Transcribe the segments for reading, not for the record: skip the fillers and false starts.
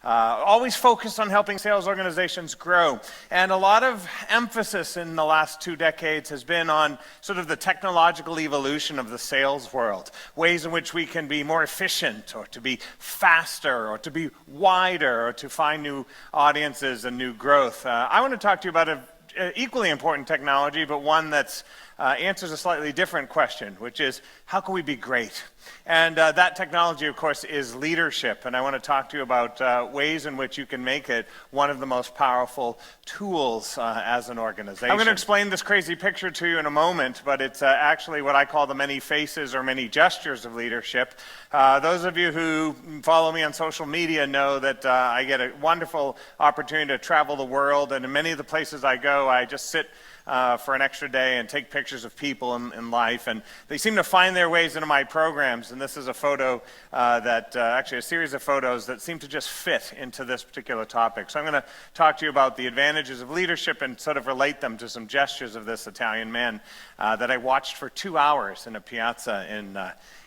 always focused on helping sales organizations grow. And a lot of emphasis in the last 2 decades has been on sort of the technological evolution of the sales world, ways in which we can be more efficient, or to be faster, or to be wider, or to find new audiences and new growth. I want to talk to you about an equally important technology, but one that answers a slightly different question, which is, how can we be great? And that technology, of course, is leadership. And I want to talk to you about ways in which you can make it one of the most powerful tools as an organization. I'm going to explain this crazy picture to you in a moment, but it's actually what I call the many faces or many gestures of leadership. Those of you who follow me on social media know that I get a wonderful opportunity to travel the world, and in many of the places I go, I just sit for an extra day and take pictures of people in life, and they seem to find their ways into my programs. And this is a photo actually a series of photos that seem to just fit into this particular topic. So I'm going to talk to you about the advantages of leadership and sort of relate them to some gestures of this Italian man that I watched for 2 hours in a piazza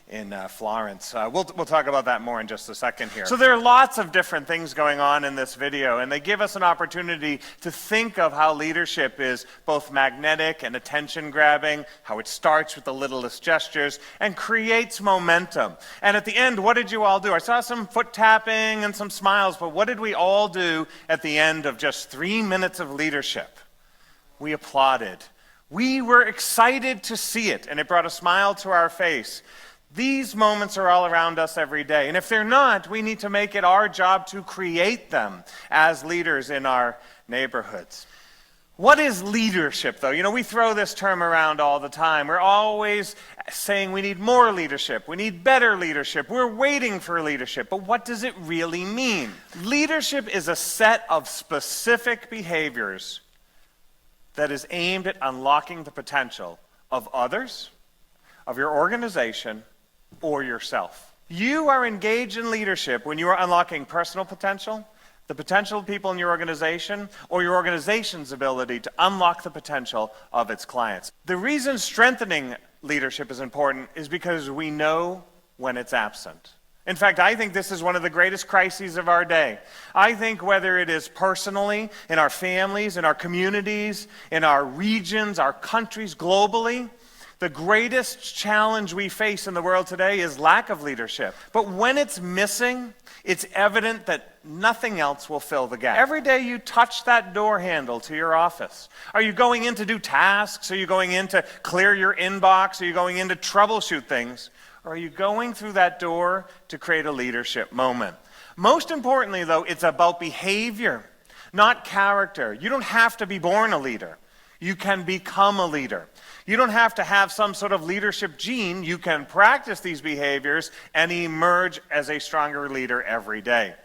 in Florence. We'll talk about that more in just a second here. So there are lots of different things going on in this video, and they give us an opportunity to think of how leadership is both magnetic and attention-grabbing, how it starts with the littlest gestures and creates momentum. And at the end, what did you all do? I saw some foot tapping and some smiles, but what did we all do at the end of just 3 minutes of leadership? We applauded. We were excited to see it, and it brought a smile to our face. These moments are all around us every day. And if they're not, we need to make it our job to create them as leaders in our neighborhoods. What is leadership, though? You know, we throw this term around all the time. We're always saying we need more leadership, we need better leadership, we're waiting for leadership. But what does it really mean? Leadership is a set of specific behaviors that is aimed at unlocking the potential of others, of your organization, or yourself. You are engaged in leadership when you are unlocking personal potential, the potential of people in your organization, or your organization's ability to unlock the potential of its clients. The reason strengthening leadership is important is because we know when it's absent. In fact, I think this is one of the greatest crises of our day. I think whether it is personally, in our families, in our communities, in our regions, our countries, globally, the greatest challenge we face in the world today is lack of leadership. But when it's missing, it's evident that nothing else will fill the gap. Every day you touch that door handle to your office. Are you going in to do tasks? Are you going in to clear your inbox? Are you going in to troubleshoot things? Or are you going through that door to create a leadership moment? Most importantly, though, it's about behavior, not character. You don't have to be born a leader. You can become a leader. You don't have to have some sort of leadership gene. You can practice these behaviors and emerge as a stronger leader every day.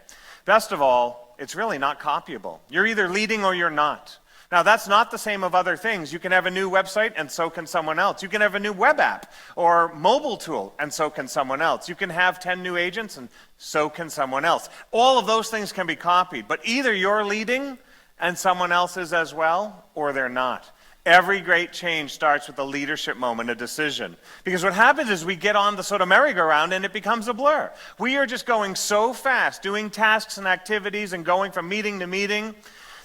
Best of all, it's really not copyable. You're either leading or you're not. Now, that's not the same of other things. You can have a new website, and so can someone else. You can have a new web app or mobile tool, and so can someone else. You can have 10 new agents, and so can someone else. All of those things can be copied, but either you're leading and someone else is as well, or they're not. Every great change starts with a leadership moment, a decision. Because what happens is we get on the sort of merry-go-round and it becomes a blur. We are just going so fast, doing tasks and activities and going from meeting to meeting,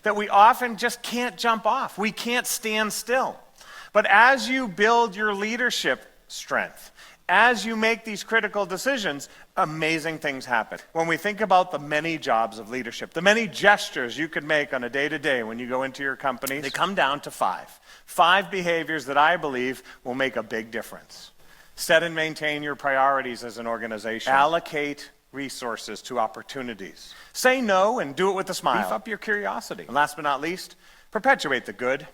that we often just can't jump off. We can't stand still. But as you build your leadership strength, as you make these critical decisions, amazing things happen. When we think about the many jobs of leadership, the many gestures you could make on a day-to-day when you go into your company, they come down to 5. 5 behaviors that I believe will make a big difference. Set and maintain your priorities as an organization. Allocate resources to opportunities. Say no and do it with a smile. Beef up your curiosity. And last but not least, perpetuate the good.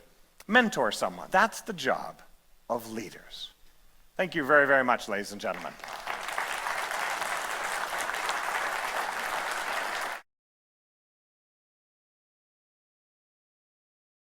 Mentor someone. That's the job of leaders. Thank you very, very much, ladies and gentlemen.